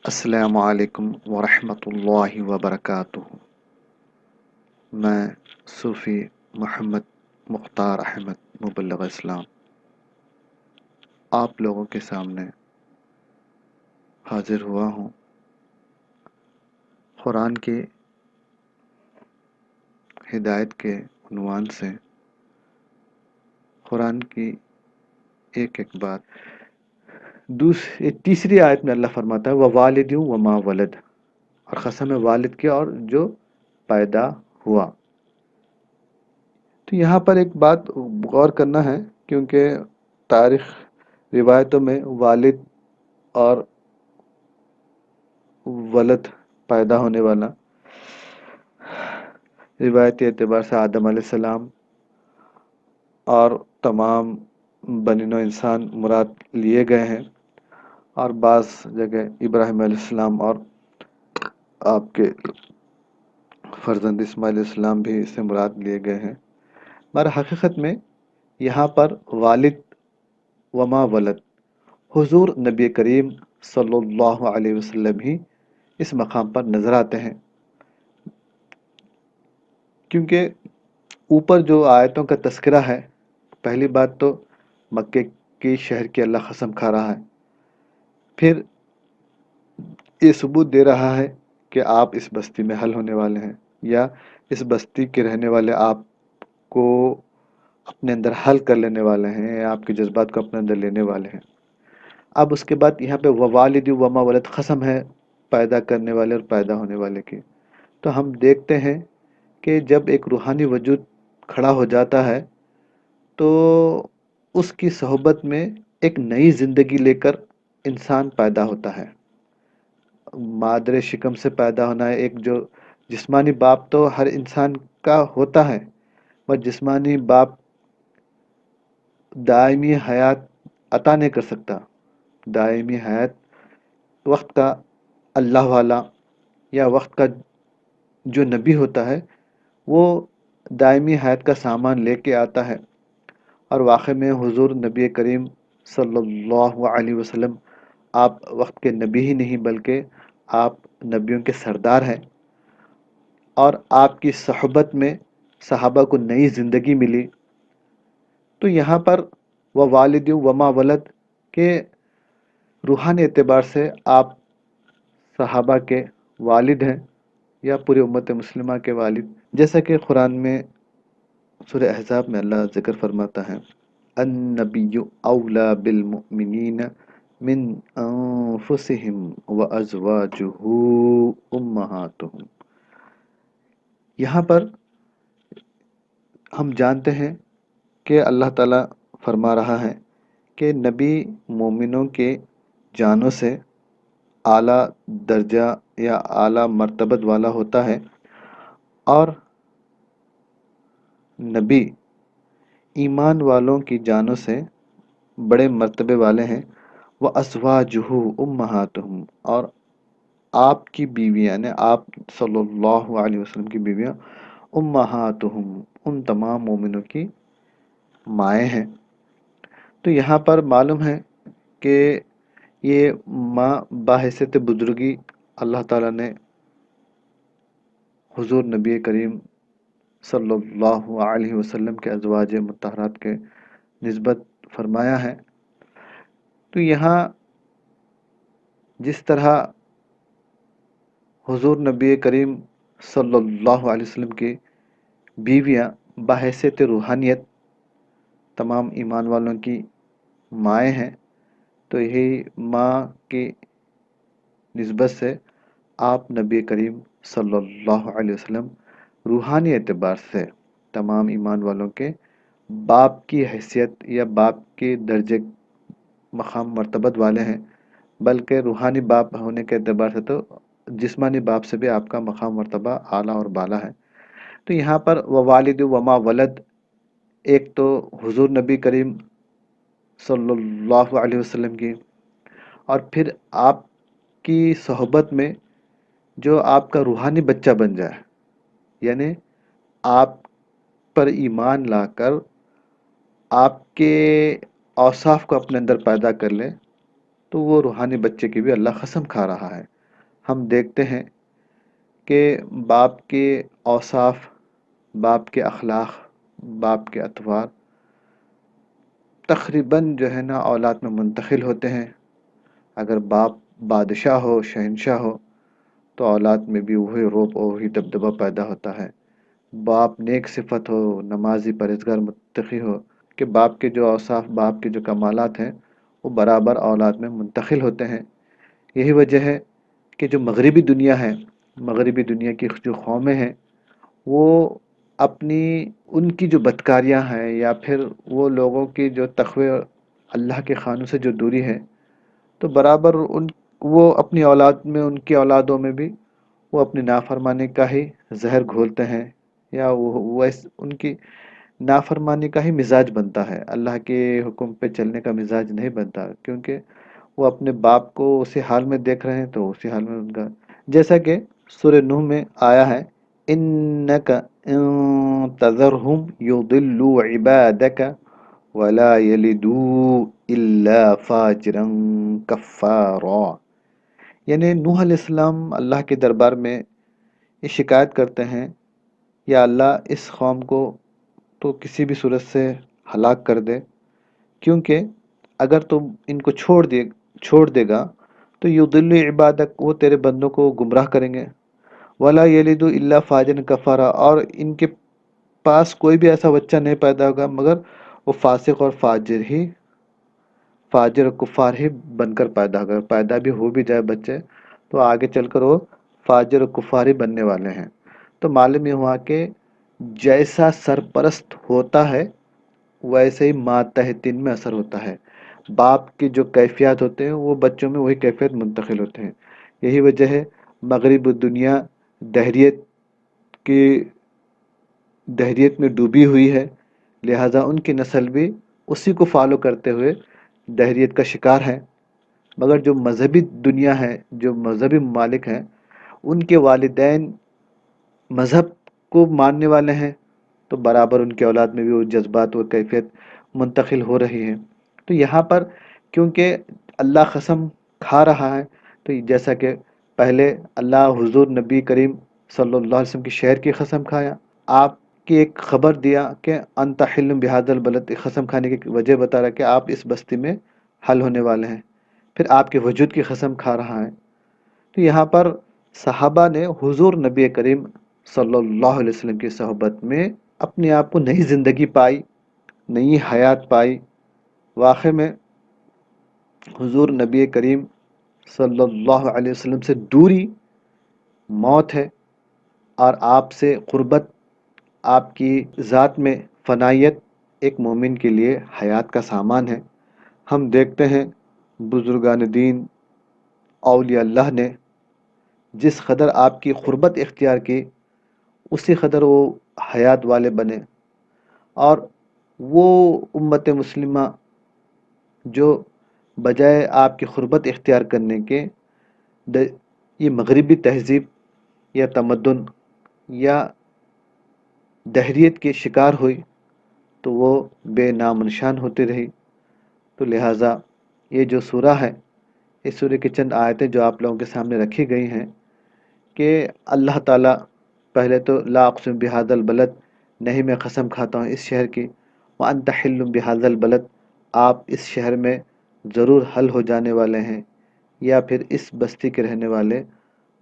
السلام علیکم ورحمۃ اللہ وبرکاتہ۔ میں صوفی محمد مختار احمد مبلغ اسلام آپ لوگوں کے سامنے حاضر ہوا ہوں۔ قرآن کی ہدایت کے عنوان سے قرآن کی ایک ایک بات تیسری آیت میں اللہ فرماتا ہے وَوَالِدٍ وَمَا وَلَدَ، اور قسم ہے والد کی اور جو پیدا ہوا۔ تو یہاں پر ایک بات غور کرنا ہے، کیونکہ تاریخ روایتوں میں والد اور ولد پیدا ہونے والا روایتی اعتبار سے آدم علیہ السلام اور تمام بنی نوع انسان مراد لیے گئے ہیں، اور بعض جگہ ابراہیم علیہ السلام اور آپ کے فرزند اسماعیل علیہ السلام بھی اس سے مراد لیے گئے ہیں، مگر حقیقت میں یہاں پر والد وما ولد حضور نبی کریم صلی اللہ علیہ وسلم ہی اس مقام پر نظر آتے ہیں، کیونکہ اوپر جو آیتوں کا تذکرہ ہے، پہلی بات تو مکے کی شہر کی اللہ قسم کھا رہا ہے، پھر یہ ثبوت دے رہا ہے کہ آپ اس بستی میں حل ہونے والے ہیں، یا اس بستی کے رہنے والے آپ کو اپنے اندر حل کر لینے والے ہیں، یا آپ کے جذبات کو اپنے اندر لینے والے ہیں۔ اب اس کے بعد یہاں پہ ووالد وما ولد قسم ہے پیدا کرنے والے اور پیدا ہونے والے کی، تو ہم دیکھتے ہیں کہ جب ایک روحانی وجود کھڑا ہو جاتا ہے تو اس کی صحبت میں ایک نئی زندگی لے کر انسان پیدا ہوتا ہے۔ مادر شکم سے پیدا ہونا ہے، ایک جو جسمانی باپ تو ہر انسان کا ہوتا ہے، وہ جسمانی باپ دائمی حیات عطا نہیں کر سکتا۔ دائمی حیات وقت کا اللہ والا یا وقت کا جو نبی ہوتا ہے وہ دائمی حیات کا سامان لے کے آتا ہے، اور واقع میں حضور نبی کریم صلی اللہ علیہ وسلم آپ وقت کے نبی ہی نہیں بلکہ آپ نبیوں کے سردار ہیں، اور آپ کی صحبت میں صحابہ کو نئی زندگی ملی۔ تو یہاں پر وہ والد وما ولد کے روحانی اعتبار سے آپ صحابہ کے والد ہیں، یا پوری امت مسلمہ کے والد، جیسا کہ قرآن میں سورہ احزاب میں اللہ ذکر فرماتا ہے النبی اولا بالمؤمنین من انفسهم وازواجہ امہاتہم۔ یہاں پر ہم جانتے ہیں کہ اللہ تعالیٰ فرما رہا ہے کہ نبی مومنوں کے جانوں سے اعلیٰ درجہ یا اعلیٰ مرتبت والا ہوتا ہے، اور نبی ایمان والوں کی جانوں سے بڑے مرتبے والے ہیں۔ وَأَزْوَاجُهُ أُمَّهَاتُهُمْ، اور آپ کی بیویاں یعنی آپ صلی اللہ علیہ وسلم کی بیویاں أُمَّهَاتُهُمْ ان تمام مومنوں کی مائیں ہیں۔ تو یہاں پر معلوم ہے کہ یہ ماں باحثیت بزرگی اللہ تعالیٰ نے حضور نبی کریم صلی اللہ علیہ وسلم کے ازواج مطہرات کے نسبت فرمایا ہے۔ تو یہاں جس طرح حضور نبی کریم صلی اللہ علیہ وسلم کی بیویاں بحیثیت روحانیت تمام ایمان والوں کی مائیں ہیں، تو یہی ماں کی نسبت سے آپ نبی کریم صلی اللہ علیہ وسلم روحانی اعتبار سے تمام ایمان والوں کے باپ کی حیثیت یا باپ کے درجے مقام مرتبت والے ہیں، بلکہ روحانی باپ ہونے کے اعتبار سے تو جسمانی باپ سے بھی آپ کا مقام مرتبہ اعلیٰ اور بالا ہے۔ تو یہاں پر ووالد وما ولد، ایک تو حضور نبی کریم صلی اللہ علیہ وسلم کی، اور پھر آپ کی صحبت میں جو آپ کا روحانی بچہ بن جائے، یعنی آپ پر ایمان لا کر آپ کے اوصاف کو اپنے اندر پیدا کر لے، تو وہ روحانی بچے کی بھی اللہ قسم کھا رہا ہے۔ ہم دیکھتے ہیں کہ باپ کے اوصاف، باپ کے اخلاق، باپ کے اطوار تقریباً جو ہے نا اولاد میں منتقل ہوتے ہیں۔ اگر باپ بادشاہ ہو، شہنشاہ ہو، تو اولاد میں بھی وہی روب اور وہی دبدبہ پیدا ہوتا ہے۔ باپ نیک صفت ہو، نمازی، پرہیزگار، متقی ہو، کہ باپ کے جو اوصاف، باپ کے جو کمالات ہیں وہ برابر اولاد میں منتقل ہوتے ہیں۔ یہی وجہ ہے کہ جو مغربی دنیا ہے، مغربی دنیا کی جو قومیں ہیں، وہ اپنی ان کی جو بدکاریاں ہیں یا پھر وہ لوگوں کی جو تقوی اللہ کے قانون سے جو دوری ہے، تو برابر وہ اپنی اولاد میں، ان کی اولادوں میں بھی وہ اپنی نافرمانی کا ہی زہر گھولتے ہیں، یا وہ ان کی نافرمانی کا ہی مزاج بنتا ہے، اللہ کے حکم پہ چلنے کا مزاج نہیں بنتا، کیونکہ وہ اپنے باپ کو اسی حال میں دیکھ رہے ہیں، تو اسی حال میں ان کا، جیسا کہ سورہ نوح میں آیا ہے، انک ان تذرہم یضلوا عبادک ولا یلدوا الا فاجرا کفارا۔ یعنی نوح علیہ السلام اللہ کے دربار میں یہ شکایت کرتے ہیں، یا اللہ اس قوم کو تو کسی بھی صورت سے ہلاک کر دے، کیونکہ اگر تم ان کو چھوڑ دے گا تو یضل عبادک، وہ تیرے بندوں کو گمراہ کریں گے، ولا یلد الا فاجرا کفارا، اور ان کے پاس کوئی بھی ایسا بچہ نہیں پیدا ہوگا مگر وہ فاسق اور فاجر و کفار ہی بن کر پیدا ہوگا۔ پیدا بھی ہو بھی جائے بچے تو آگے چل کر وہ فاجر و کفار ہی بننے والے ہیں۔ تو معلوم یہ ہوا کہ جیسا سرپرست ہوتا ہے ویسے ہی ماتحتین میں اثر ہوتا ہے۔ باپ کی جو کیفیات ہوتے ہیں وہ بچوں میں وہی کیفیت منتقل ہوتے ہیں۔ یہی وجہ ہے مغرب دنیا دہریت میں ڈوبی ہوئی ہے، لہٰذا ان کی نسل بھی اسی کو فالو کرتے ہوئے دہریت کا شکار ہے۔ مگر جو مذہبی دنیا ہے، جو مذہبی ممالک ہیں، ان کے والدین مذہب کو ماننے والے ہیں، تو برابر ان کے اولاد میں بھی وہ جذبات و کیفیت منتقل ہو رہی ہیں۔ تو یہاں پر کیونکہ اللہ قسم کھا رہا ہے، تو جیسا کہ پہلے اللہ حضور نبی کریم صلی اللہ علیہ وسلم کی شہر کی قسم کھایا، آپ کی ایک خبر دیا کہ انت حل بہذا البلد، قسم کھانے کی وجہ بتا رہا کہ آپ اس بستی میں حل ہونے والے ہیں، پھر آپ کے وجود کی قسم کھا رہا ہے۔ تو یہاں پر صحابہ نے حضور نبی کریم صلی اللہ علیہ وسلم کی صحبت میں اپنے آپ کو نئی زندگی پائی، نئی حیات پائی۔ واقع میں حضور نبی کریم صلی اللہ علیہ وسلم سے دوری موت ہے، اور آپ سے قربت، آپ کی ذات میں فنائیت ایک مومن کے لیے حیات کا سامان ہے۔ ہم دیکھتے ہیں بزرگان دین، اولیاء اللہ نے جس قدر آپ کی قربت اختیار کی، اسی قدر وہ حیات والے بنے، اور وہ امت مسلمہ جو بجائے آپ کی قربت اختیار کرنے کے یہ مغربی تہذیب یا تمدن یا دہریت کے شکار ہوئی، تو وہ بے نام و نشان ہوتی رہی۔ تو لہٰذا یہ جو سورہ ہے، اس سورہ کی چند آیتیں جو آپ لوگوں کے سامنے رکھی گئی ہیں، کہ اللہ تعالیٰ پہلے تو لا اقسم بہذا البلد، نہیں میں قسم کھاتا ہوں اس شہر کی، وانت حل بہذا البلد، آپ اس شہر میں ضرور حل ہو جانے والے ہیں، یا پھر اس بستی کے رہنے والے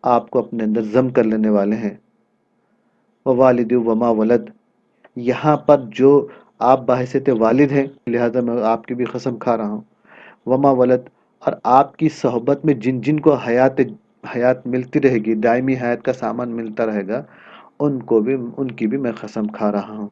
آپ کو اپنے اندر ضم کر لینے والے ہیں۔ ووالد وما ولد، یہاں پر جو آپ باحثیت والد ہیں، لہذا میں آپ کی بھی قسم کھا رہا ہوں، وما ولد، اور آپ کی صحبت میں جن جن کو حیات ملتی رہے گی، دائمی حیات کا سامان ملتا رہے گا، ان کی بھی میں قسم کھا رہا ہوں۔